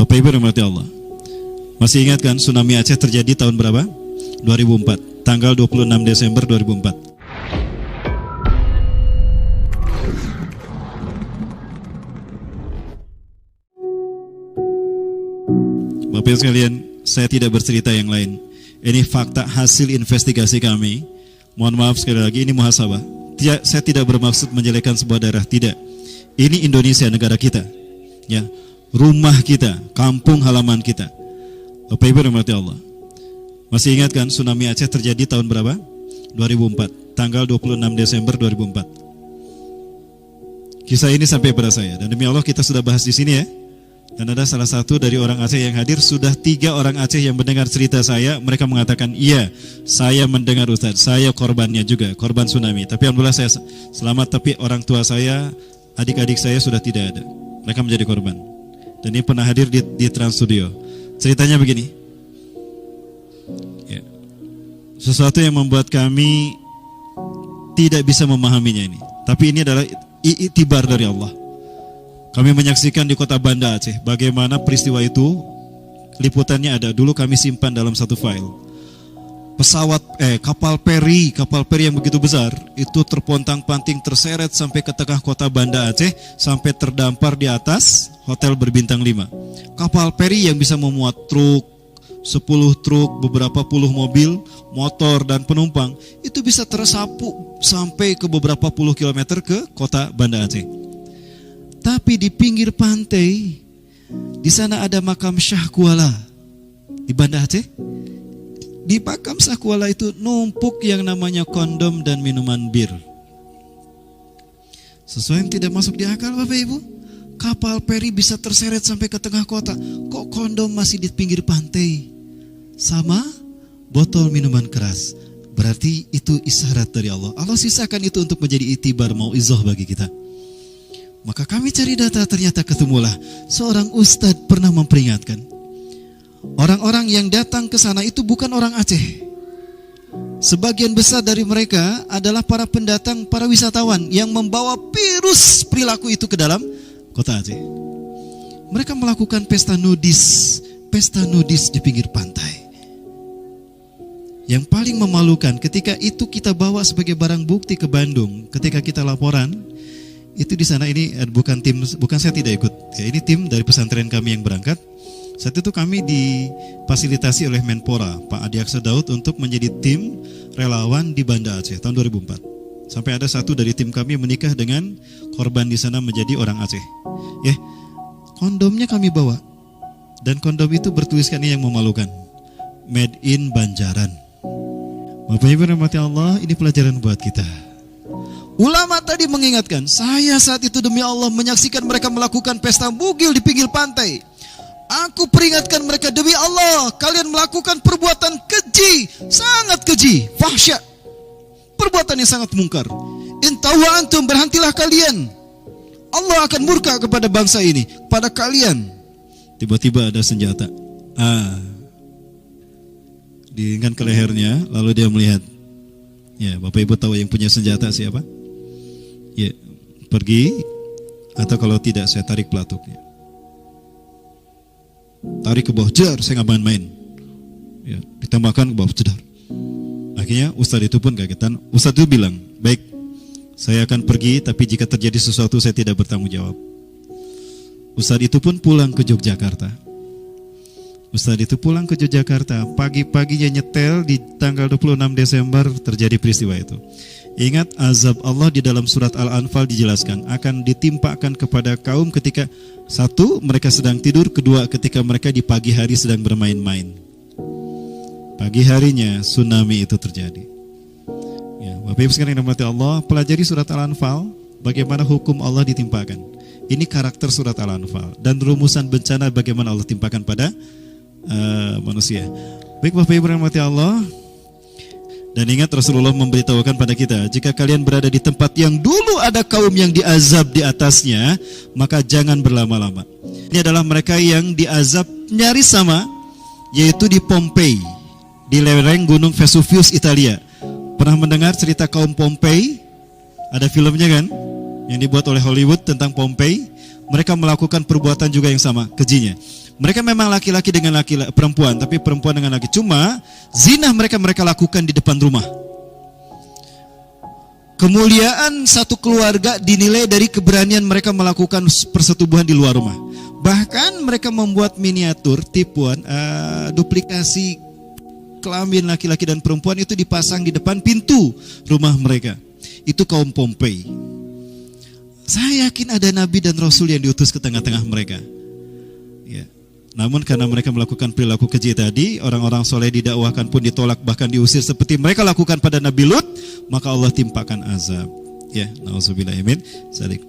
Bapak Ibu rahmati Allah. Masih ingat kan tsunami Aceh terjadi tahun berapa? 2004, tanggal 26 Desember 2004. Bapak Ibu sekalian, saya tidak bercerita yang lain. Ini fakta hasil investigasi kami. Mohon maaf sekali lagi, ini muhasabah. Saya tidak bermaksud menjelekkan sebuah daerah, tidak. Ini Indonesia, negara kita. Ya, rumah kita, kampung halaman kita. Bapak Ibu rahmati Allah. Masih ingat kan tsunami Aceh terjadi tahun berapa? 2004, tanggal 26 Desember 2004. Kisah ini sampai pada saya, dan demi Allah kita sudah bahas di sini ya. Dan ada salah satu dari orang Aceh yang hadir, sudah 3 orang Aceh yang mendengar cerita saya. Mereka mengatakan, iya, saya mendengar Ustaz, saya korbannya juga, korban tsunami. Tapi alhamdulillah saya selamat, tapi orang tua saya, adik-adik saya sudah tidak ada. Mereka menjadi korban. Dan ini pernah hadir di Trans Studio. Ceritanya begini. Ya. Sesuatu yang membuat kami tidak bisa memahaminya ini. Tapi ini adalah i'tibar dari Allah. Kami menyaksikan di kota Banda Aceh bagaimana peristiwa itu, liputannya ada. Dulu kami simpan dalam satu file. Kapal peri yang begitu besar itu terpontang-panting, terseret sampai ke tengah kota Banda Aceh, sampai terdampar di atas hotel berbintang 5. Kapal peri yang bisa memuat truk, 10 truk, beberapa puluh mobil, motor dan penumpang, itu bisa tersapu sampai ke beberapa puluh kilometer ke kota Banda Aceh. Tapi di pinggir pantai, di sana ada makam Syah Kuala di Banda Aceh. Di makam Syah Kuala itu numpuk yang namanya kondom dan minuman bir. Sesuatu yang tidak masuk di akal, Bapak Ibu. Kapal peri bisa terseret sampai ke tengah kota, kok kondom masih di pinggir pantai sama botol minuman keras. Berarti itu isyarat dari Allah. Allah sisakan itu untuk menjadi itibar, mauizah bagi kita. Maka kami cari data, ternyata ketemulah seorang ustadz pernah memperingatkan. Orang-orang yang datang ke sana itu bukan orang Aceh. Sebagian besar dari mereka adalah para pendatang, para wisatawan yang membawa virus perilaku itu ke dalam kota Aceh. Mereka melakukan pesta nudis di pinggir pantai. Yang paling memalukan, ketika itu kita bawa sebagai barang bukti ke Bandung, ketika kita laporan, itu di sana ini bukan saya tidak ikut. Ya, ini tim dari pesantren kami yang berangkat. Saat itu kami difasilitasi oleh Menpora, Pak Adiaksa Daud, untuk menjadi tim relawan di Banda Aceh tahun 2004. Sampai ada satu dari tim kami menikah dengan korban di sana menjadi orang Aceh. Ya, kondomnya kami bawa. Dan kondom itu bertuliskan ini yang memalukan, Made in Banjaran. Bapak Ibu rahmati Allah, ini pelajaran buat kita. Ulama tadi mengingatkan, saya saat itu demi Allah menyaksikan mereka melakukan pesta bugil di pinggir pantai. Aku peringatkan mereka, demi Allah, kalian melakukan perbuatan keji, sangat keji, fahsyat, perbuatan yang sangat mungkar. Intahu antum, berhentilah kalian. Allah akan murka kepada bangsa ini, pada kalian. Tiba-tiba ada senjata. Diingat ke lehernya, lalu dia melihat. Ya, Bapak Ibu tahu yang punya senjata siapa? Ya, pergi, atau kalau tidak saya tarik pelatuknya. Tarik ke bawah, jar, saya nggak main-main. Ya, ditembakkan ke bawah, jedar. Akhirnya Ustadz itu pun kagetan. Ustadz itu bilang, baik, saya akan pergi, tapi jika terjadi sesuatu saya tidak bertanggung jawab. Ustadz itu pun pulang ke Yogyakarta. Pagi-paginya nyetel di tanggal 26 Desember terjadi peristiwa itu. Ingat, azab Allah di dalam surat Al-Anfal dijelaskan akan ditimpakan kepada kaum ketika, satu, mereka sedang tidur, kedua, ketika mereka di pagi hari sedang bermain-main. Pagi harinya tsunami itu terjadi. Ya, Bapak Ibu sekalian yang dirahmati Allah, pelajari surat Al-Anfal, bagaimana hukum Allah ditimpakan. Ini karakter surat Al-Anfal dan rumusan bencana bagaimana Allah timpakan pada manusia. Baik Bapak Ibu rahmati Allah. Dan ingat, Rasulullah memberitahukan pada kita, jika kalian berada di tempat yang dulu ada kaum yang diazab di atasnya, maka jangan berlama-lama. Ini adalah mereka yang diazab nyaris sama, yaitu di Pompei, di lereng Gunung Vesuvius, Italia. Pernah mendengar cerita kaum Pompei? Ada filmnya kan? Yang dibuat oleh Hollywood tentang Pompei. Mereka melakukan perbuatan juga yang sama, kejinya. Mereka memang laki-laki dengan laki-laki, perempuan, tapi perempuan dengan laki. Cuma zina mereka lakukan di depan rumah. Kemuliaan satu keluarga dinilai dari keberanian mereka melakukan persetubuhan di luar rumah. Bahkan mereka membuat miniatur, tipuan, duplikasi kelamin laki-laki dan perempuan itu dipasang di depan pintu rumah mereka. Itu kaum Pompei. Saya yakin ada nabi dan rasul yang diutus ke tengah-tengah mereka. Ya. Namun karena mereka melakukan perilaku keji tadi, orang-orang soleh didakwahkan pun ditolak, bahkan diusir seperti mereka lakukan pada Nabi Lut, maka Allah timpakan azab. Ya, nauzubillah min dzalik.